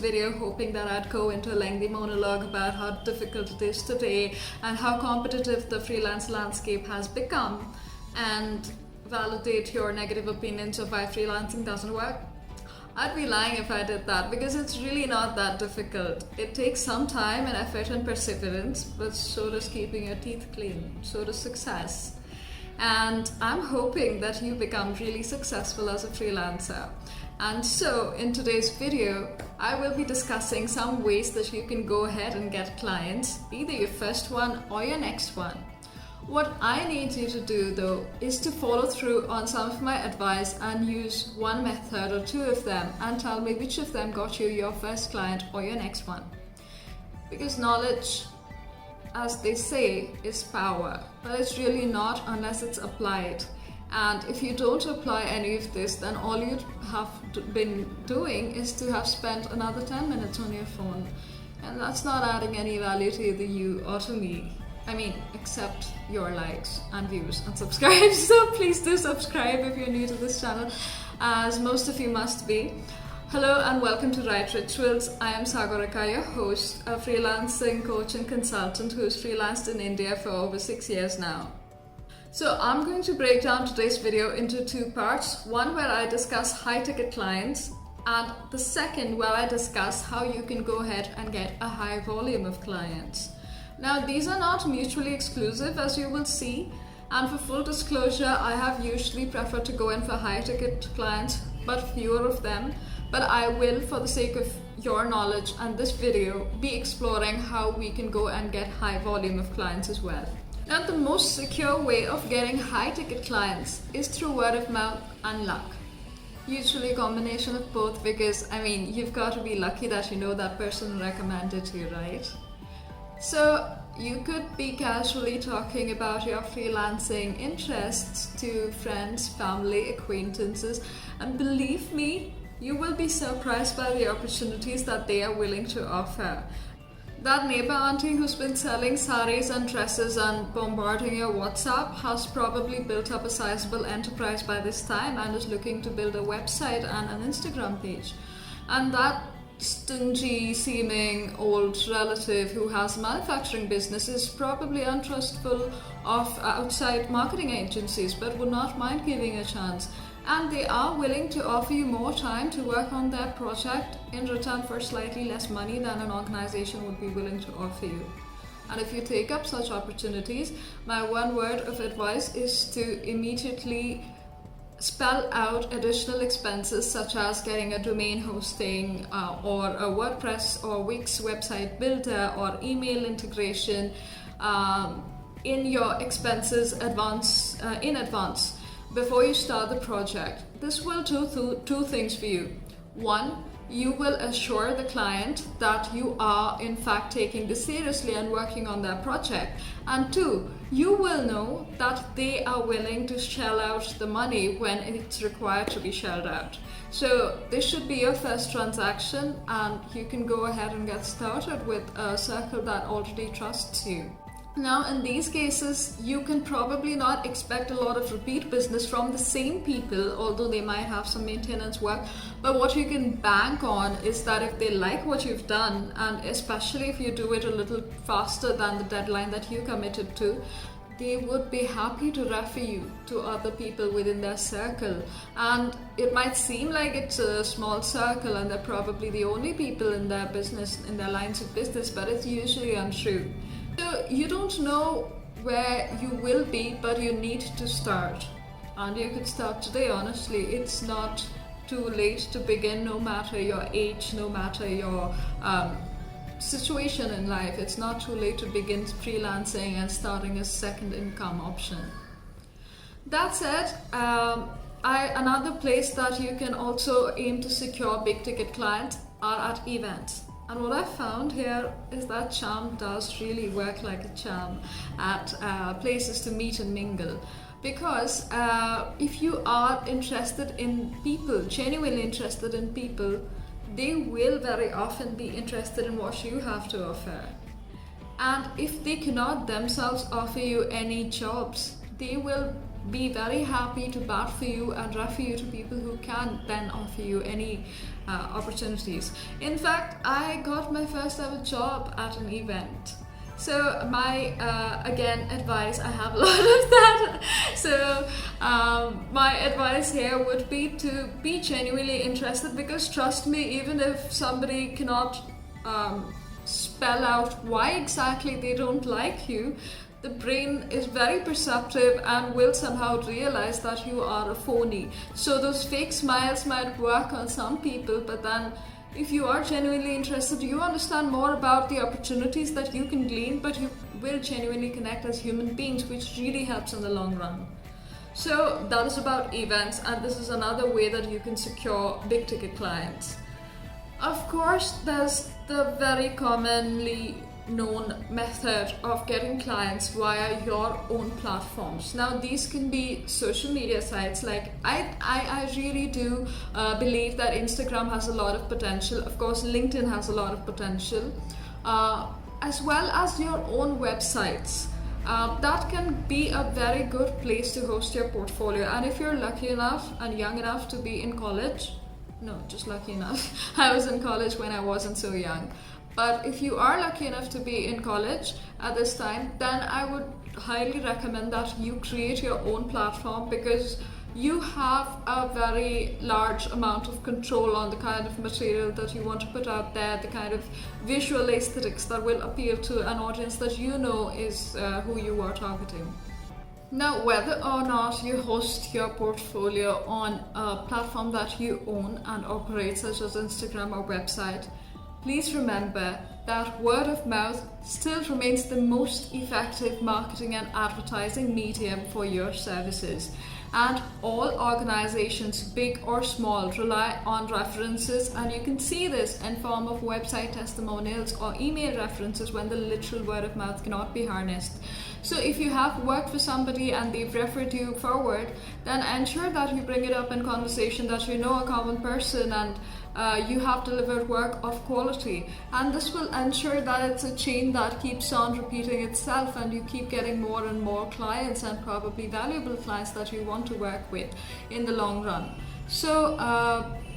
video hoping that I'd go into a lengthy monologue about how difficult it is today and how competitive the freelance landscape has become, and validate your negative opinions of why freelancing doesn't work. I'd be lying if I did that, because it's really not that difficult. It takes some time and effort and perseverance, but so does keeping your teeth clean, so does success. And I'm hoping that you become really successful as a freelancer. And so in today's video, I will be discussing some ways that you can go ahead and get clients, either your first one or your next one. What I need you to do though is to follow through on some of my advice and use one method or two of them and tell me which of them got you your first client or your next one. Because knowledge, as they say, is power, but it's really not unless it's applied. And if you don't apply any of this, then all you have been doing is to have spent another 10 minutes on your phone. And that's not adding any value to either you or to me. I mean, except your likes and views and subscribes. So please do subscribe if you're new to this channel, as most of you must be. Hello and welcome to Right Rituals. I am Sagarika, your host, a freelancing coach and consultant who's freelanced in India for over 6 years now. So I'm going to break down today's video into two parts. One where I discuss high-ticket clients, and the second where I discuss how you can go ahead and get a high volume of clients. Now, these are not mutually exclusive, as you will see, and for full disclosure, I have usually preferred to go in for high-ticket clients, but fewer of them. But I will, for the sake of your knowledge and this video, be exploring how we can go and get high volume of clients as well. Now, the most secure way of getting high-ticket clients is through word of mouth and luck. Usually a combination of both, because, I mean, you've got to be lucky that you know that person recommended you, right? So you could be casually talking about your freelancing interests to friends, family, acquaintances, and believe me, you will be surprised by the opportunities that they are willing to offer. That neighbor auntie who's been selling saris and dresses and bombarding your WhatsApp has probably built up a sizable enterprise by this time and is looking to build a website and an Instagram page. And that stingy seeming old relative who has a manufacturing business is probably untrustful of outside marketing agencies, but would not mind giving a chance. And they are willing to offer you more time to work on their project in return for slightly less money than an organization would be willing to offer you. And if you take up such opportunities, my one word of advice is to immediately spell out additional expenses such as getting a domain hosting or a WordPress or Wix website builder or email integration in your expenses in advance before you start the project. This will do two things for you. One, you will assure the client that you are in fact taking this seriously and working on their project. And two, you will know that they are willing to shell out the money when it's required to be shelled out. So this should be your first transaction, and you can go ahead and get started with a circle that already trusts you. Now, in these cases, you can probably not expect a lot of repeat business from the same people, although they might have some maintenance work. But what you can bank on is that if they like what you've done, and especially if you do it a little faster than the deadline that you committed to, they would be happy to refer you to other people within their circle. And it might seem like it's a small circle and they're probably the only people in their business, in their lines of business, but it's usually untrue. So you don't know where you will be, but you need to start. And you could start today, honestly. It's not too late to begin, no matter your age, no matter your situation in life. It's not too late to begin freelancing and starting a second income option. That said, another place that you can also aim to secure big ticket clients are at events. And what I found here is that charm does really work like a charm at places to meet and mingle. Because if you are interested in people, genuinely interested in people, they will very often be interested in what you have to offer. And if they cannot themselves offer you any jobs, they will be very happy to bat for you and refer you to people who can then offer you any opportunities. In fact, I got my first ever job at an event. So my again advice, I have a lot of that. So my advice here would be to be genuinely interested, because trust me, even if somebody cannot spell out why exactly they don't like you, the brain is very perceptive and will somehow realize that you are a phony. So those fake smiles might work on some people, but then if you are genuinely interested, you understand more about the opportunities that you can glean, but you will genuinely connect as human beings, which really helps in the long run. So that is about events, and this is another way that you can secure big ticket clients. Of course, there's the very commonly known method of getting clients via your own platforms. Now these can be social media sites, like I really do believe that Instagram has a lot of potential. Of course, LinkedIn has a lot of potential, as well as your own websites. That can be a very good place to host your portfolio. And if you're lucky enough and young enough to be in college, no, just lucky enough, I was in college when I wasn't so young. But if you are lucky enough to be in college at this time, then I would highly recommend that you create your own platform, because you have a very large amount of control on the kind of material that you want to put out there, the kind of visual aesthetics that will appeal to an audience that you know is who you are targeting. Now, whether or not you host your portfolio on a platform that you own and operate, such as Instagram or website, please remember that word of mouth still remains the most effective marketing and advertising medium for your services. And all organizations, big or small, rely on references, and you can see this in form of website testimonials or email references when the literal word of mouth cannot be harnessed. So if you have worked for somebody and they've referred you forward, then ensure that you bring it up in conversation, that you know a common person and you have delivered work of quality. And this will ensure that it's a chain that keeps on repeating itself, and you keep getting more and more clients, and probably valuable clients that you want to work with in the long run. So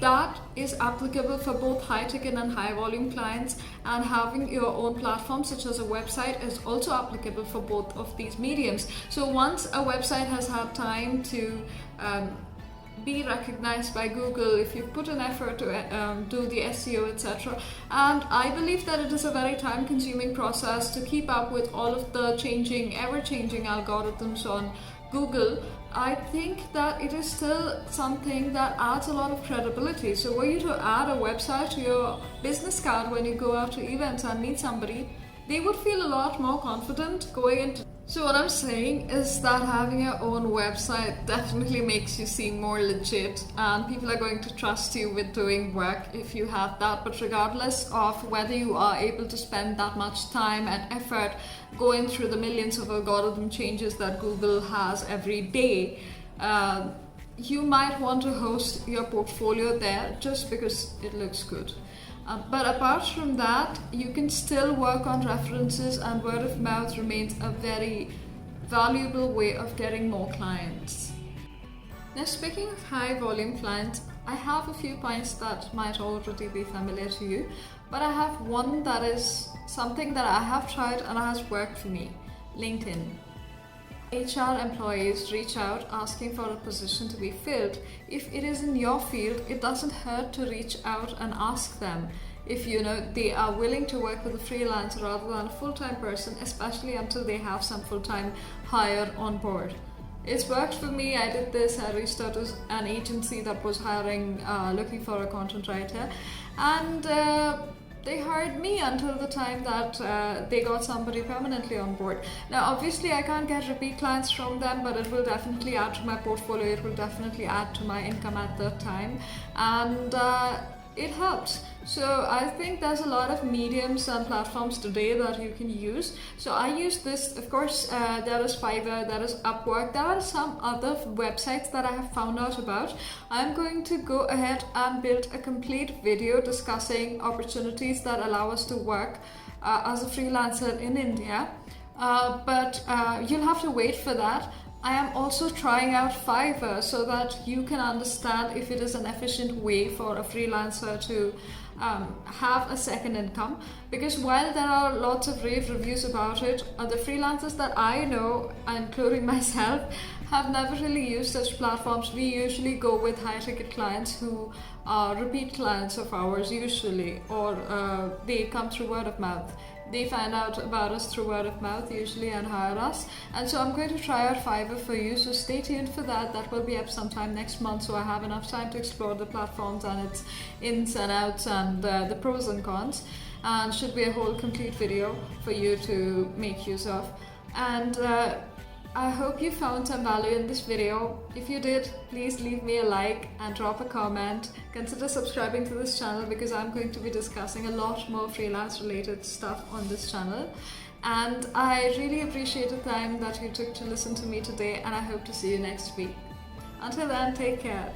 that is applicable for both high ticket and high volume clients, and having your own platform such as a website is also applicable for both of these mediums. So once a website has had time to be recognized by Google, if you put an effort to do the SEO, etc. And I believe that it is a very time-consuming process to keep up with all of the ever-changing algorithms on Google. I think that it is still something that adds a lot of credibility. So were you to add a website to your business card when you go out to events and meet somebody, they would feel a lot more confident going into. So what I'm saying is that having your own website definitely makes you seem more legit, and people are going to trust you with doing work if you have that. But regardless of whether you are able to spend that much time and effort going through the millions of algorithm changes that Google has every day, you might want to host your portfolio there just because it looks good. But apart from that, you can still work on references, and word of mouth remains a very valuable way of getting more clients. Now, speaking of high volume clients, I have a few points that might already be familiar to you, but I have one that is something that I have tried and has worked for me: LinkedIn. HR employees reach out asking for a position to be filled. If it is in your field, it doesn't hurt to reach out and ask them if they are willing to work with a freelancer rather than a full-time person, especially until they have some full-time hire on board. It's worked for me. I did this. I reached out to an agency that was hiring, looking for a content writer, and they hired me until the time that they got somebody permanently on board. Now, obviously, I can't get repeat clients from them, but it will definitely add to my portfolio. It will definitely add to my income at that time, and it helps. So I think there's a lot of mediums and platforms today that you can use. So I use this, of course, there is Fiverr, there is Upwork, there are some other websites that I have found out about. I'm going to go ahead and build a complete video discussing opportunities that allow us to work as a freelancer in India. But you'll have to wait for that. I am also trying out Fiverr so that you can understand if it is an efficient way for a freelancer to have a second income. Because while there are lots of rave reviews about it, the freelancers that I know, including myself, have never really used such platforms. We usually go with high ticket clients who are repeat clients of ours usually, or they come through word of mouth. They find out about us through word of mouth usually and hire us. And so I'm going to try out Fiverr for you, so stay tuned for that. That will be up sometime next month, so I have enough time to explore the platforms and its ins and outs and the pros and cons, and should be a whole complete video for you to make use of. And I hope you found some value in this video. If you did, please leave me a like and drop a comment. Consider subscribing to this channel because I'm going to be discussing a lot more freelance related stuff on this channel. And I really appreciate the time that you took to listen to me today, and I hope to see you next week. Until then, take care.